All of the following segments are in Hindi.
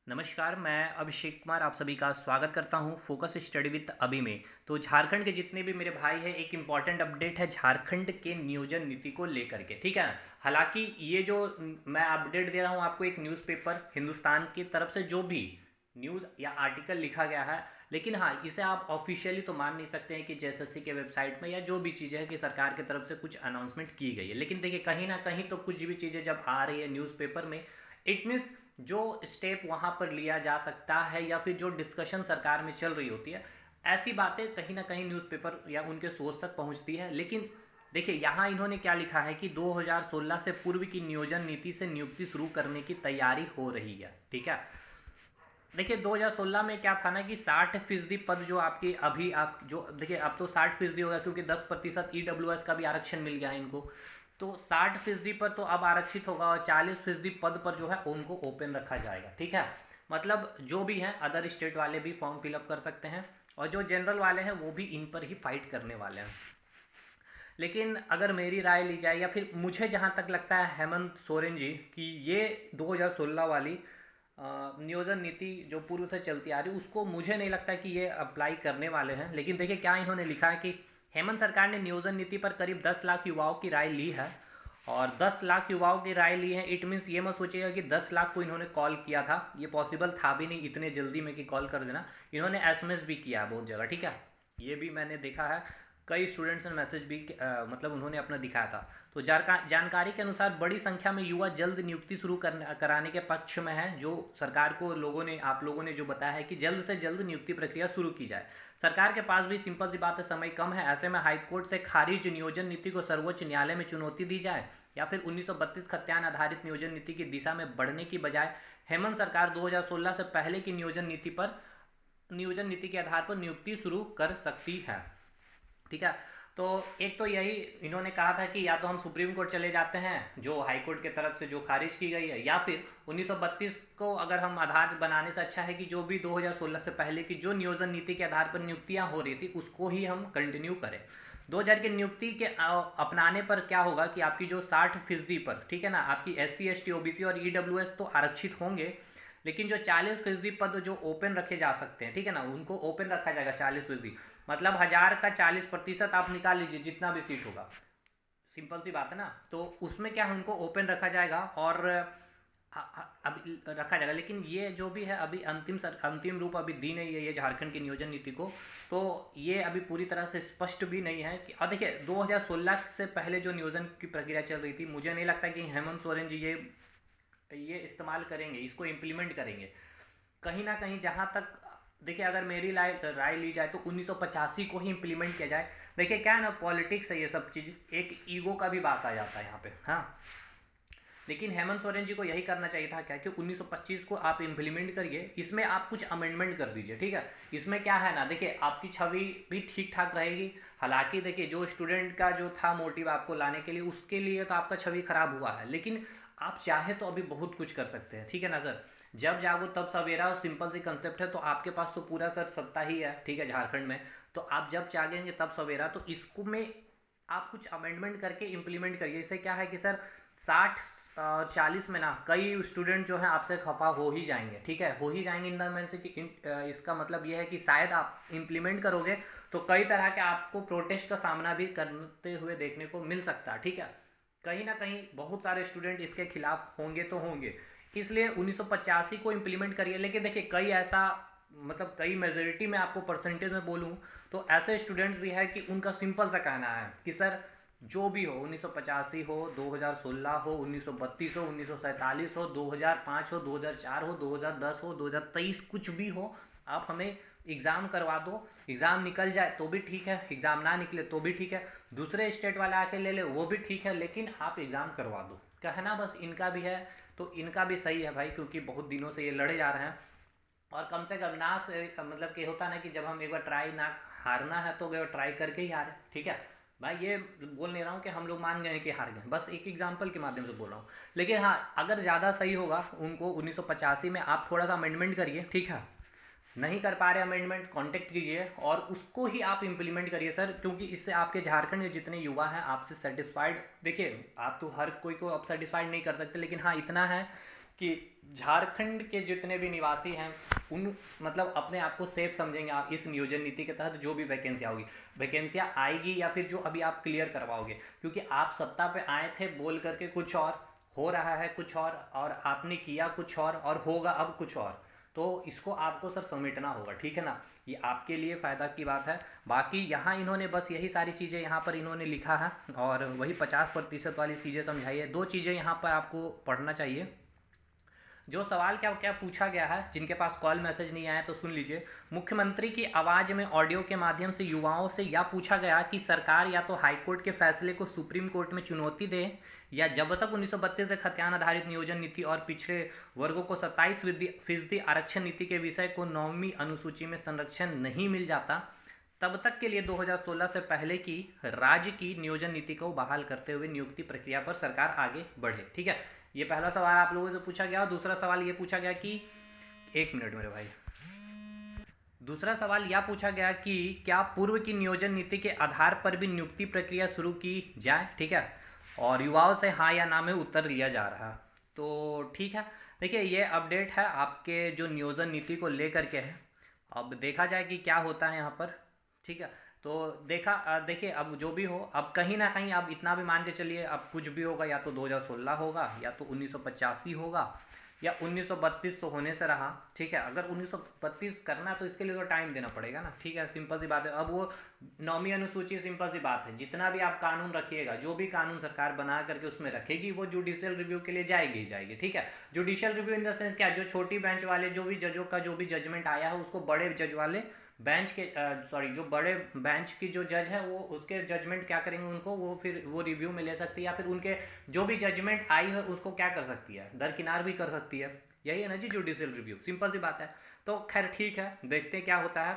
नमस्कार, मैं अभिषेक कुमार आप सभी का स्वागत करता हूं फोकस स्टडी विद अभी में। तो झारखंड के जितने भी मेरे भाई हैं, एक इम्पॉर्टेंट अपडेट है झारखंड के नियोजन नीति को लेकर के, ठीक है। हालांकि ये जो मैं अपडेट दे रहा हूं आपको, एक न्यूज़पेपर हिंदुस्तान की तरफ से जो भी न्यूज़ या आर्टिकल लिखा गया है, लेकिन हाँ, इसे आप ऑफिशियली तो मान नहीं सकते हैं कि जेएसएससी के वेबसाइट में या जो भी चीज़ें हैं कि सरकार की तरफ से कुछ अनाउंसमेंट की गई है। लेकिन देखिए, कहीं ना कहीं तो कुछ भी चीज़ें जब आ रही है न्यूज़पेपर में, इट मीन्स जो स्टेप वहां पर लिया जा सकता है या फिर जो डिस्कशन सरकार में चल रही होती है, ऐसी बातें कहीं ना कहीं न्यूज़पेपर या उनके सोर्स तक पहुंचती है। लेकिन देखिए, यहाँ इन्होंने क्या लिखा है कि 2016 से पूर्व की नियोजन नीति से नियुक्ति शुरू करने की तैयारी हो रही है, ठीक है। देखिए, 2016 में क्या था ना कि 60% पद जो आपके अभी आप जो देखिए, अब तो 60% होगा क्योंकि 10% ईडब्ल्यूएस का भी आरक्षण मिल गया है इनको। तो 60% पर तो अब आरक्षित होगा और 40% पद पर जो है उनको ओपन रखा जाएगा, ठीक है। मतलब जो भी हैं अदर स्टेट वाले भी फॉर्म फिलअप कर सकते हैं और जो जनरल वाले हैं वो भी इन पर ही फाइट करने वाले हैं। लेकिन अगर मेरी राय ली जाए या फिर मुझे जहां तक लगता है हेमंत सोरेन जी कि ये 2016 वाली नियोजन नीति जो पूर्व से चलती आ रही है उसको मुझे नहीं लगता कि ये अप्लाई करने वाले हैं। लेकिन देखिए, क्या इन्होंने लिखा है कि हेमंत सरकार ने नियोजन नीति पर करीब 10 लाख युवाओं की राय ली है। और 10 लाख युवाओं की राय ली है, इट मीन्स ये मत सोचिएगा कि 10 लाख को इन्होंने कॉल किया था, ये पॉसिबल था भी नहीं इतने जल्दी में कि कॉल कर देना। इन्होंने एसएमएस भी किया है बहुत जगह, ठीक है। ये भी मैंने देखा है, कई स्टूडेंट्स ने मैसेज भी मतलब उन्होंने अपना दिखाया था। तो जानकारी के अनुसार बड़ी संख्या में युवा जल्द नियुक्ति शुरू कराने के पक्ष में है। जो सरकार को आप लोगों ने जो बताया है कि जल्द से जल्द नियुक्ति प्रक्रिया शुरू की जाए। सरकार के पास भी सिंपल सी बात है, समय कम है। ऐसे में हाईकोर्ट से खारिज नियोजन नीति को सर्वोच्च न्यायालय में चुनौती दी जाए या फिर 1932 खत्यान आधारित नियोजन नीति की दिशा में बढ़ने की बजाय हेमंत सरकार 2016 से पहले की नियोजन नीति के आधार पर नियुक्ति शुरू कर सकती है, ठीक है। तो एक तो यही इन्होंने कहा था कि या तो हम सुप्रीम कोर्ट चले जाते हैं जो हाई कोर्ट की तरफ से जो खारिज की गई है, या फिर 1932 को अगर हम आधार बनाने से अच्छा है कि जो भी 2016 से पहले की जो नियोजन नीति के आधार पर नियुक्तियां हो रही थी उसको ही हम कंटिन्यू करें। 2000 की नियुक्ति के अपनाने पर क्या होगा कि आपकी जो 60% पर, ठीक है ना, आपकी SC ST OBC और EWS तो आरक्षित होंगे, लेकिन जो 40% पद जो ओपन रखे जा सकते हैं, ठीक है ना, उनको ओपन रखा जाएगा 40%। मतलब 1000 का 40% आप निकाल लीजिए जितना भी सीट होगा, सिंपल सी बात है ना। तो उसमें क्या है, उनको ओपन रखा जाएगा और अभी रखा जाएगा। लेकिन ये जो भी है अभी अंतिम रूप अभी दी नहीं है ये झारखंड की नियोजन नीति को। तो ये अभी पूरी तरह से स्पष्ट भी नहीं है कि, और देखिए 2016 से पहले जो नियोजन की प्रक्रिया चल रही थी, मुझे नहीं लगता कि हेमंत सोरेन जी ये इस्तेमाल करेंगे, इसको इम्प्लीमेंट करेंगे। कहीं ना कहीं जहां तक देखिए, अगर मेरी राय ली जाए तो 1985 को ही इम्प्लीमेंट किया जाए। देखिए क्या है ना, पॉलिटिक्स है ये सब चीज, एक ईगो का भी बात आ जाता है यहाँ पे, हाँ। लेकिन हेमंत सोरेन जी को यही करना चाहिए था क्या कि 1925 को आप इम्प्लीमेंट करिए, इसमें आप कुछ अमेंडमेंट कर दीजिए, ठीक है। इसमें क्या है ना, देखिए आपकी छवि भी ठीक ठाक रहेगी। हालांकि देखिए, जो स्टूडेंट का जो था मोटिव आपको लाने के लिए, उसके लिए तो आपका छवि खराब हुआ है, लेकिन आप चाहे तो अभी बहुत कुछ कर सकते हैं, ठीक है ना सर। जब जागो तब सवेरा, सिंपल सी कंसेप्ट है। तो आपके पास तो पूरा सर सत्ता ही है, ठीक है, झारखंड में। तो आप जब जागेंगे तब सवेरा, तो इसको में आप कुछ अमेंडमेंट करके इम्प्लीमेंट करिए। इससे क्या है कि सर 60-40 में ना कई स्टूडेंट जो है आपसे खफा हो ही जाएंगे, ठीक है, हो ही जाएंगे इन द मीन से कि इसका मतलब ये है कि शायद आप इम्प्लीमेंट करोगे तो कई तरह के आपको प्रोटेस्ट का सामना भी करते हुए देखने को मिल सकता है, ठीक है। कहीं ना कहीं बहुत सारे स्टूडेंट इसके खिलाफ होंगे तो होंगे, इसलिए 1985 को इम्प्लीमेंट करिए। लेकिन देखिए, कई ऐसा मतलब कई मेजोरिटी में आपको परसेंटेज में बोलूं तो ऐसे स्टूडेंट्स भी है कि उनका सिंपल सा कहना है कि सर जो भी हो, 1985 हो, 2016 हो, 1932 हो, 1947 हो, 2005 हो, 2004 हो, 2010 हो, 2023 कुछ भी हो, आप हमें एग्ज़ाम करवा दो। एग्ज़ाम निकल जाए तो भी ठीक है, एग्ज़ाम ना निकले तो भी ठीक है, दूसरे स्टेट वाले आके ले ले वो भी ठीक है, लेकिन आप एग्ज़ाम करवा दो। कहना बस इनका भी है। तो इनका भी सही है भाई, क्योंकि बहुत दिनों से ये लड़े जा रहे हैं। और कम से कम ना से मतलब कि होता ना कि जब हम एक बार ट्राई ना, हारना है तो ट्राई करके ही हारे, ठीक है भाई। ये बोल नहीं रहा हूँ कि हम लोग मान गए कि हार गए, बस एक एग्जांपल के माध्यम से बोल रहा हूँ। लेकिन हाँ, अगर ज़्यादा सही होगा उनको 1985 में आप थोड़ा सा अमेंडमेंट करिए, ठीक है। नहीं कर पा रहे अमेंडमेंट, कांटेक्ट कीजिए और उसको ही आप इंप्लीमेंट करिए सर, क्योंकि इससे आपके झारखंड के जितने युवा हैं आपसे सेटिस्फाइड। देखिए, आप तो हर कोई को आप सेटिस्फाइड नहीं कर सकते, लेकिन हाँ इतना है कि झारखंड के जितने भी निवासी हैं उन मतलब अपने आप को सेफ समझेंगे आप इस नियोजन नीति के तहत जो भी वैकेंसियाँ होगी, वैकेंसियाँ आएगी या फिर जो अभी आप क्लियर करवाओगे, क्योंकि आप सत्ता पे आए थे बोल करके कुछ और, हो रहा है कुछ और आपने किया कुछ और होगा अब कुछ और। तो इसको आपको सर समेटना होगा, ठीक है ना, ये आपके लिए फ़ायदा की बात है। बाकी यहाँ इन्होंने बस यही सारी चीज़ें यहाँ पर इन्होंने लिखा है और वही 50% वाली चीज़ें समझाई है। दो चीज़ें यहाँ पर आपको पढ़ना चाहिए। जो सवाल क्या क्या पूछा गया है, जिनके पास कॉल मैसेज नहीं आया तो सुन लीजिए। मुख्यमंत्री की आवाज में ऑडियो के माध्यम से युवाओं से यह पूछा गया कि सरकार या तो हाईकोर्ट के फैसले को सुप्रीम कोर्ट में चुनौती दे या जब तक 1932 से खतियान आधारित नियोजन नीति और पिछड़े वर्गों को 27% आरक्षण नीति के विषय को 9वीं अनुसूची में संरक्षण नहीं मिल जाता तब तक के लिए 2016 से पहले की राज्य की नियोजन नीति को बहाल करते हुए नियुक्ति प्रक्रिया पर सरकार आगे बढ़े। ठीक है, ये पहला सवाल आप लोगों से पूछा गया। और दूसरा सवाल ये पूछा गया कि, एक मिनट मेरे भाई, दूसरा सवाल यह पूछा गया कि क्या पूर्व की नियोजन नीति के आधार पर भी नियुक्ति प्रक्रिया शुरू की जाए। ठीक है, और युवाओं से हाँ या ना में उत्तर लिया जा रहा। तो ठीक है, देखिए ये अपडेट है आपके जो नियोजन नीति को लेकर के है। अब देखा जाए कि क्या होता है यहाँ पर। ठीक है, तो देखिए अब जो भी हो, अब कहीं ना कहीं अब इतना भी मान के चलिए, अब कुछ भी होगा, या तो 2016 होगा या तो 1985 होगा या 1932 तो होने से रहा। ठीक है, अगर 1932 करना है तो इसके लिए तो टाइम देना पड़ेगा ना। ठीक है, सिंपल सी बात है। अब वो 9वीं अनुसूची, सिंपल सी बात है, जितना भी आप कानून रखिएगा, जो भी कानून सरकार बना करके उसमें रखेगी, वो जुडिशियल रिव्यू के लिए जाएगी ही जाएगी। ठीक है, judicial review in the sense क्या, जो छोटी बेंच वाले जो भी जजों का जो भी जजमेंट आया है उसको बड़े जज वाले बेंच के सॉरी जो बड़े बेंच की जो जज है वो उसके जजमेंट क्या करेंगे, उनको वो फिर वो रिव्यू में ले सकती है, या फिर उनके जो भी जजमेंट आई है उसको क्या कर सकती है, दरकिनार भी कर सकती है। यही है ना जी जुडिशियल रिव्यू, सिंपल सी बात है। तो खैर ठीक है, देखते हैं क्या होता है।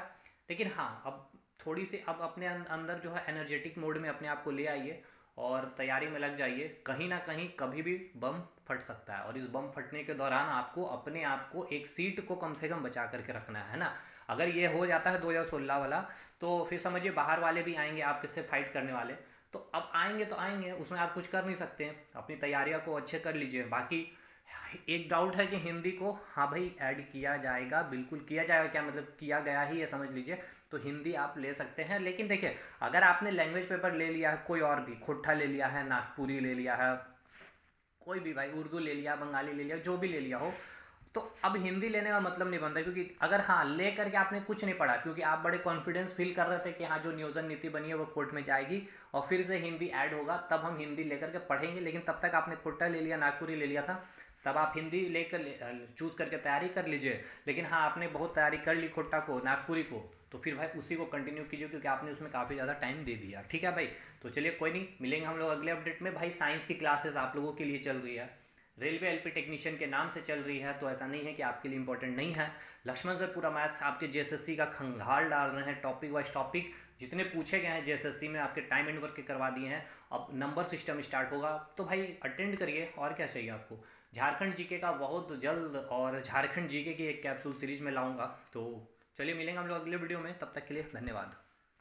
लेकिन हाँ, अब थोड़ी सी अब अपने अंदर जो है एनर्जेटिक मोड में अपने आप को ले आइए और तैयारी में लग जाइए। कहीं ना कहीं कभी भी बम फट सकता है और इस बम फटने के दौरान आपको अपने आप को एक सीट को कम से कम बचा करके रखना है ना। अगर ये हो जाता है 2016 वाला, तो फिर समझिए बाहर वाले भी आएंगे आपके से फाइट करने वाले। तो अब आएंगे तो आएंगे, उसमें आप कुछ कर नहीं सकते हैं, अपनी तैयारियों को अच्छे कर लीजिए। बाकी एक डाउट है कि हिंदी को, हाँ भाई ऐड किया जाएगा, बिल्कुल किया जाएगा, क्या मतलब किया गया ही ये समझ लीजिए। तो हिंदी आप ले सकते हैं, लेकिन देखिए अगर आपने लैंग्वेज पेपर ले लिया है कोई और भी, खोट्ठा ले लिया है, नागपुरी ले लिया है, कोई भी भाई, उर्दू ले लिया, बंगाली ले लिया, जो भी ले लिया हो, तो अब हिंदी लेने का मतलब नहीं बनता। क्योंकि अगर हाँ ले करके आपने कुछ नहीं पढ़ा, क्योंकि आप बड़े कॉन्फिडेंस फील कर रहे थे कि हाँ जो नियोजन नीति बनी है वो कोर्ट में जाएगी और फिर से हिंदी ऐड होगा, तब हम हिंदी लेकर के पढ़ेंगे, लेकिन तब तक आपने खोटा ले लिया, नागपुरी ले लिया था, तब आप हिंदी लेकर चूज करके तैयारी कर लीजिए। लेकिन हाँ आपने बहुत तैयारी कर ली खोटा को, नागपुरी को, तो फिर भाई उसी को कंटिन्यू कीजिए, क्योंकि आपने उसमें काफ़ी ज़्यादा टाइम दे दिया। ठीक है भाई, तो चलिए कोई नहीं, मिलेंगे हम लोग अगले अपडेट में। भाई साइंस की क्लासेस आप लोगों के लिए चल रही है, रेलवे एलपी टेक्नीशियन के नाम से चल रही है, तो ऐसा नहीं है कि आपके लिए इंपॉर्टेंट नहीं है। लक्ष्मण सर पूरा मैथ्स आपके जेएसएससी का खंगाल डाल रहे हैं, टॉपिक वाइज टॉपिक जितने पूछे गए हैं जेएसएससी में आपके टाइम एंड वर्क के करवा दिए हैं। अब नंबर सिस्टम स्टार्ट होगा, तो भाई अटेंड करिए, और क्या चाहिए आपको। झारखंड जीके का बहुत जल्द, और झारखंड जीके की एक कैप्सूल सीरीज में लाऊंगा। तो चलिए मिलेंगे हम लोग अगले वीडियो में, तब तक के लिए धन्यवाद।